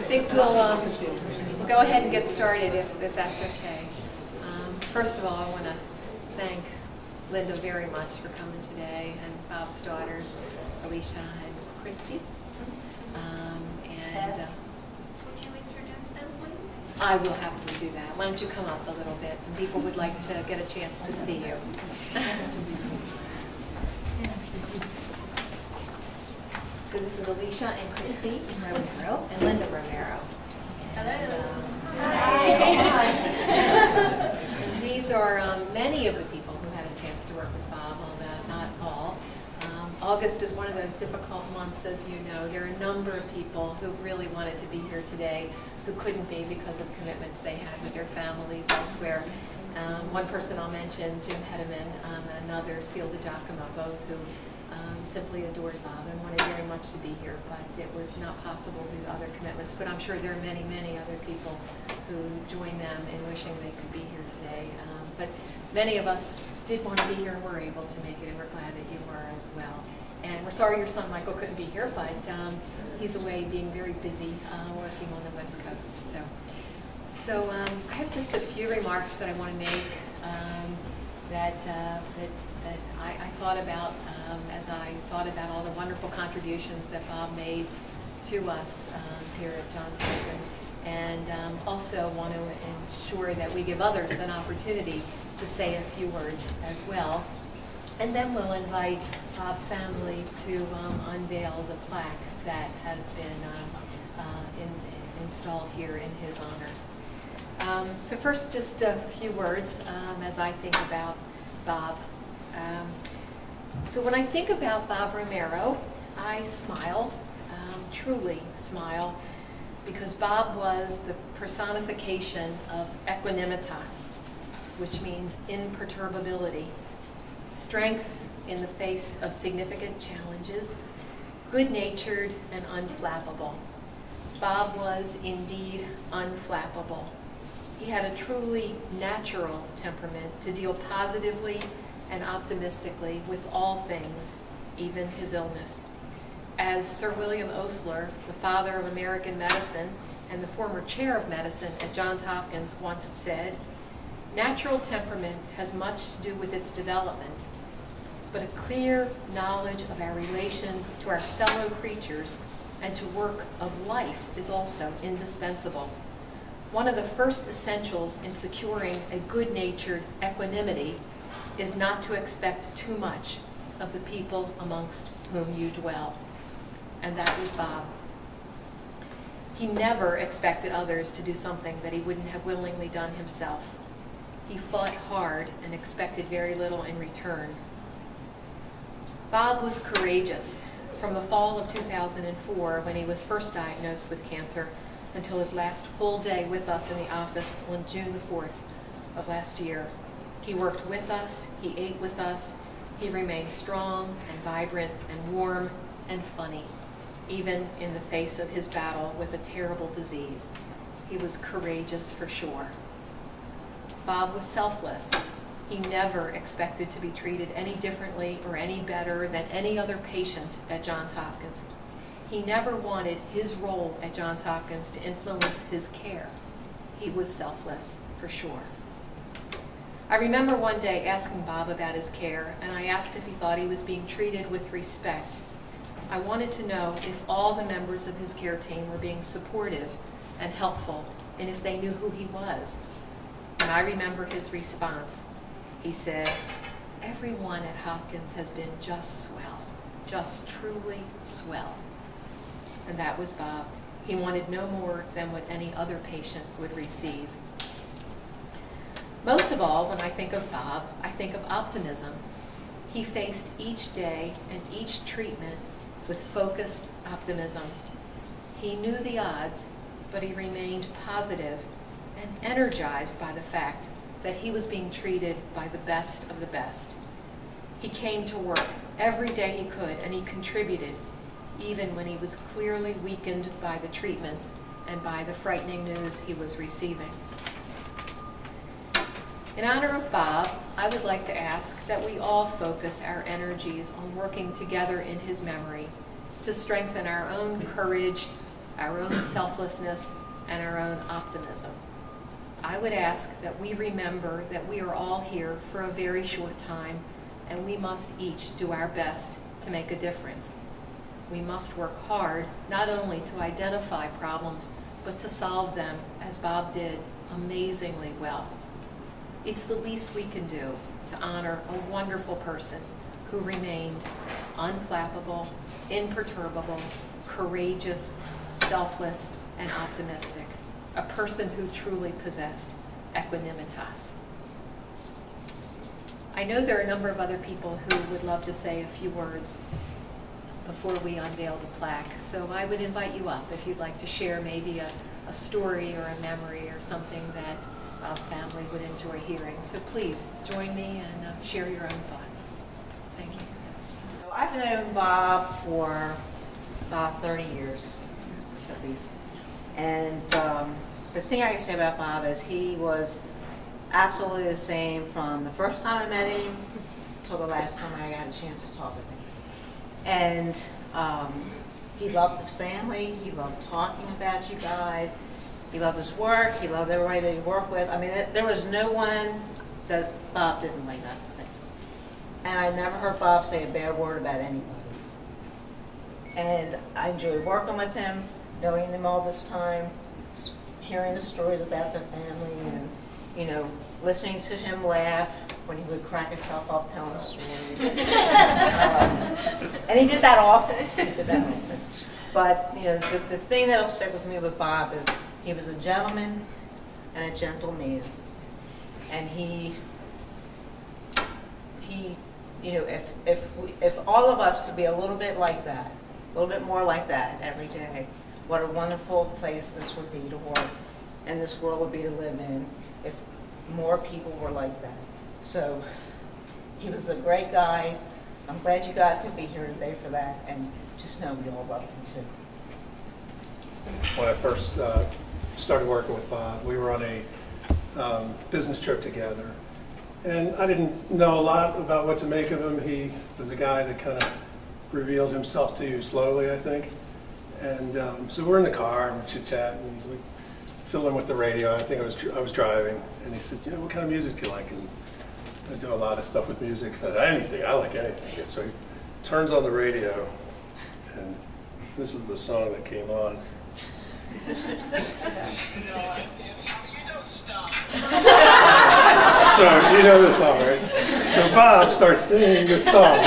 think we'll go ahead and get started if that's okay. First of all, I want to thank Linda very much for coming today, and Bob's daughters, Alicia and Christy. Would you introduce them, please? I will happily do that. Why don't you come up a little bit, and people would like to get a chance to see you. So this is Alicia and Christy Romero and Linda Romero. And these are many of the people who had a chance to work with Bob, although not all. August is one of those difficult months, as you know. There are a number of people who really wanted to be here today who couldn't be because of commitments they had with their families elsewhere. One person I'll mention, Jim Hedeman, another, Seal DiGiacomo, both who simply adored Bob and wanted very much to be here, but it was not possible due to other commitments. But I'm sure there are many, many other people who join them in wishing they could be here today. But many of us did want to be here and were able to make it, and we're glad that you were as well. And we're sorry your son Michael couldn't be here, but he's away being very busy working on the West Coast. So I have just a few remarks that I want to make that I thought about as I thought about all the wonderful contributions that Bob made to us here at Johns Hopkins, and also want to ensure that we give others an opportunity to say a few words as well. And then we'll invite Bob's family to unveil the plaque that has been installed here in his honor. So first, just a few words as I think about Bob. So when I think about Bob Romero, I smile, truly smile, because Bob was the personification of equanimitas, which means imperturbability, strength in the face of significant challenges, good-natured and unflappable. Bob was indeed unflappable. He had a truly natural temperament to deal positively and optimistically with all things, even his illness. As Sir William Osler, the father of American medicine and the former chair of medicine at Johns Hopkins, once said, "Natural temperament has much to do with its development, but a clear knowledge of our relation to our fellow creatures and to work of life is also indispensable. One of the first essentials in securing a good-natured equanimity is not to expect too much of the people amongst whom you dwell." And that was Bob. He never expected others to do something that he wouldn't have willingly done himself. He fought hard and expected very little in return. Bob was courageous from the fall of 2004, when he was first diagnosed with cancer, until his last full day with us in the office on June the 4th of last year. He worked with us, he ate with us, he remained strong and vibrant and warm and funny, even in the face of his battle with a terrible disease. He was courageous for sure. Bob was selfless. He never expected to be treated any differently or any better than any other patient at Johns Hopkins. He never wanted his role at Johns Hopkins to influence his care. He was selfless for sure. I remember one day asking Bob about his care, and I asked if he thought he was being treated with respect. I wanted to know if all the members of his care team were being supportive and helpful, and if they knew who he was. And I remember his response. He said, "Everyone at Hopkins has been just swell, just truly swell." And that was Bob. He wanted no more than what any other patient would receive. Most of all, when I think of Bob, I think of optimism. He faced each day and each treatment with focused optimism. He knew the odds, but he remained positive and energized by the fact that he was being treated by the best of the best. He came to work every day he could, and he contributed, even when he was clearly weakened by the treatments and by the frightening news he was receiving. In honor of Bob, I would like to ask that we all focus our energies on working together in his memory to strengthen our own courage, our own selflessness, and our own optimism. I would ask that we remember that we are all here for a very short time, and we must each do our best to make a difference. We must work hard not only to identify problems, but to solve them, as Bob did amazingly well. It's the least we can do to honor a wonderful person who remained unflappable, imperturbable, courageous, selfless, and optimistic, a person who truly possessed equanimitas. I know there are a number of other people who would love to say a few words before we unveil the plaque, so I would invite you up if you'd like to share maybe a story or a memory or something that Bob's family would enjoy hearing. So please join me and share your own thoughts. Thank you. I've known Bob for about 30 years, at least. And the thing I can say about Bob is he was absolutely the same from the first time I met him till the last time I got a chance to talk with him. And he loved his family. He loved talking about you guys. He loved his work. He loved everybody that he worked with. I mean, there was no one that Bob didn't like, I think. And I never heard Bob say a bad word about anybody. And I enjoyed working with him, knowing him all this time, hearing the stories about the family, and, you know, listening to him laugh when he would crack himself up telling a story. And he did that often. But, you know, the thing that'll stick with me with Bob is he was a gentleman and a gentleman. And he you know, if all of us could be a little bit like that, a little bit more like that every day, what a wonderful place this would be to work and this world would be to live in if more people were like that. So he was a great guy. I'm glad you guys could be here today for that, and just know we all love him too. When I first started working with Bob, we were on a business trip together. And I didn't know a lot about what to make of him. He was a guy that kind of revealed himself to you slowly, I think. And so we're in the car and we're chit-chatting, and he's like fiddling with the radio. I think I was driving, and he said, you know, what kind of music do you like? And I do a lot of stuff with music. I said, anything, I like anything. So he turns on the radio, and this is the song that came on. So you know this song, right? So Bob starts singing this song.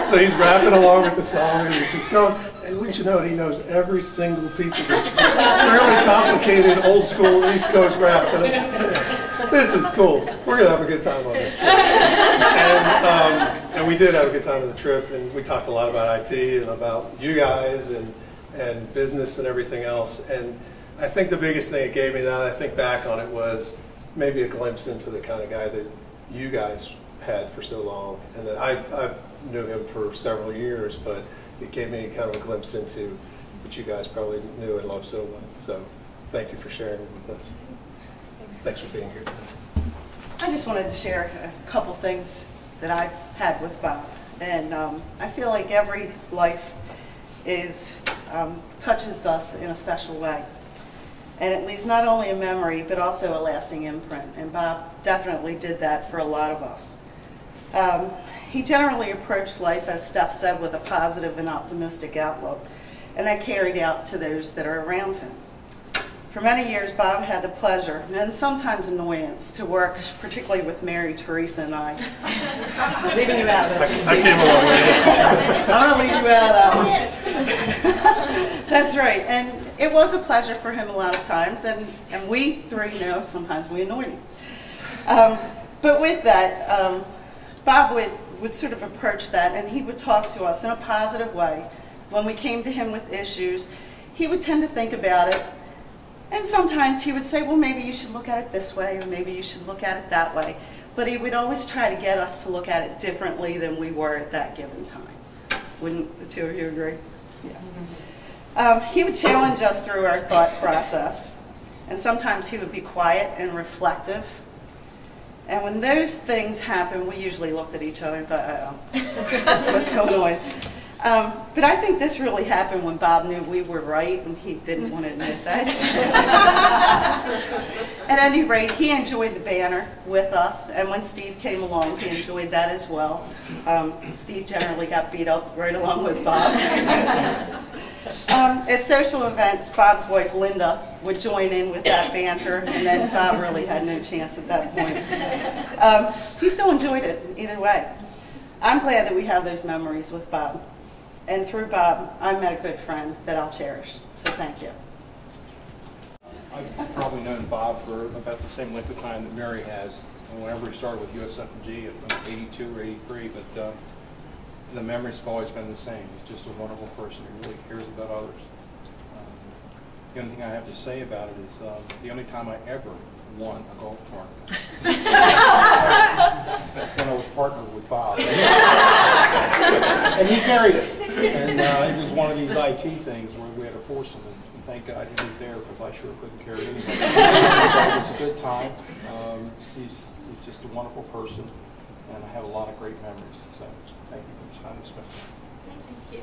So he's rapping along with the song, and he says, "Go!" And we should know he knows every single piece of this fairly complicated, old school East Coast rap. This is cool. We're gonna have a good time on this trip. And we did have a good time on the trip, and we talked a lot about IT and about you guys and business and everything else. And I think the biggest thing it gave me, now that I think back on it, was maybe a glimpse into the kind of guy that you guys had for so long, and that I knew him for several years, but it gave me kind of a glimpse into what you guys probably knew and loved so well. So thank you for sharing it with us. Thanks for being here today. I just wanted to share a couple things that I've had with Bob, and I feel like every life touches us in a special way. And it leaves not only a memory, but also a lasting imprint. And Bob definitely did that for a lot of us. He generally approached life, as Steph said, with a positive and optimistic outlook. And that carried out to those that are around him. For many years, Bob had the pleasure, and sometimes annoyance, to work particularly with Mary, Teresa, and I. I'm leaving you out of this. I came along with I'm going to leave you out of that one. That's right. And it was a pleasure for him a lot of times, and we three know sometimes we annoyed him. But with that, Bob would sort of approach that, and he would talk to us in a positive way. When we came to him with issues, he would tend to think about it, and sometimes he would say, well, maybe you should look at it this way, or maybe you should look at it that way. But he would always try to get us to look at it differently than we were at that given time. Wouldn't the two of you agree? Yeah. He would challenge us through our thought process, and sometimes he would be quiet and reflective. And when those things happened, we usually looked at each other and thought, uh-oh, what's going But I think this really happened when Bob knew we were right and he didn't want to admit that. At any rate, he enjoyed the banner with us, and when Steve came along, he enjoyed that as well. Steve generally got beat up right along with Bob. At social events, Bob's wife Linda would join in with that banter, and then Bob really had no chance at that point. He still enjoyed it either way. I'm glad that we have those memories with Bob. And through Bob, I met a good friend that I'll cherish. So thank you. I've probably known Bob for about the same length of time that Mary has. And whenever we started with USF&G, it was 82 or 83, but the memories have always been the same. He's just a wonderful person who really cares about others. The only thing I have to say about it is the only time I ever won a golf tournament when I was partnered with Bob. And he carried us. And it was one of these IT things where we had to force him. And thank God he was there because I sure couldn't carry anybody. It was a good time. He's just a wonderful person. And I have a lot of great memories. So thank you for this time to spend. Thank you.